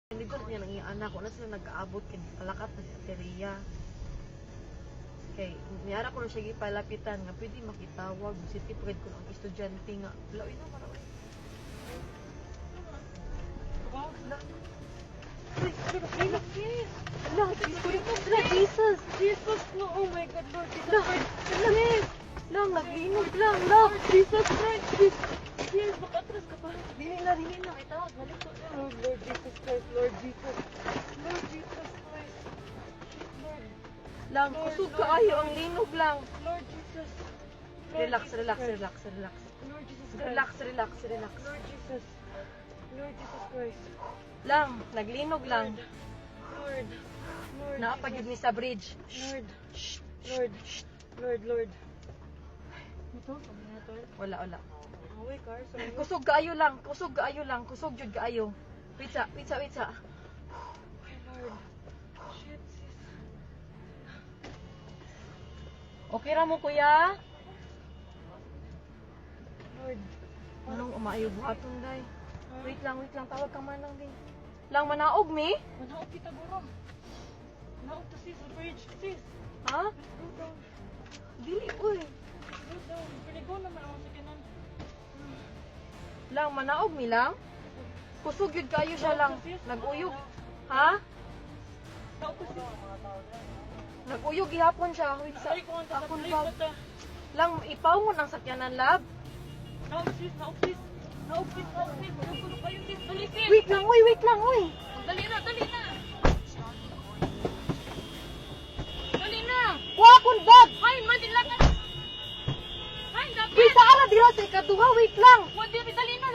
Dito niya nang anak ko na sila nag-aabot kay palakat na sa teriya. Kay niyara ko na siya gipalapitan nga pwede makitawag si tipred ko ang estudyante nga. Laoy na maraway. Wow, la. Uy, Jesus. Jesus, no. Oh my God, Lord Jesus Christ. Lang, naglinog lang. Jesus Christ. Jesus, makatras ka pa. Dili na. Itawag, balik ko. Oh, Lord Jesus Christ, Lord Jesus. Lord Jesus Christ. Lord. Lang, kusog ka ayo ang linog lang. Lord Jesus. Relax. Lord Jesus Christ. Relax. Lord Jesus. Lord Jesus Christ. Lang, naglinog lang. Lord. Naapagid ni sa bridge. Lord. Ito, Wala. away car, sorry. Kusog kaayo lang. Kusog jud kaayo. Witsa. Okay, Lord. Shit, sis. Okay ra mo kuya? Lord. Anong umayo buhaton day? Wait lang, tawag ka man lang din. Lang manaog mi? Manaog kita guro. Manaog to sis, sa bridge. Sis, Ha? go down. Dili uy. Go down. Pinigo naman ako sa kinan. Lang manaog mi lang. Kusog yun kayo siya lang. Naguyog. Ha? Tao ko sis. Naguyog gihapon siya. Wait sa Ay, kung ang akon tatapay pa. ko ta. Lang ipawon ang sakyanan lab. Naog sis. Naog gulo kayo sis. Dali sis. Wait lang uy. Dali na. Dali na. Wa akon bag. Ay, madila ka. Ay, dapat. Wait sa ala dira sa ikaduha. Wait lang. Dali na.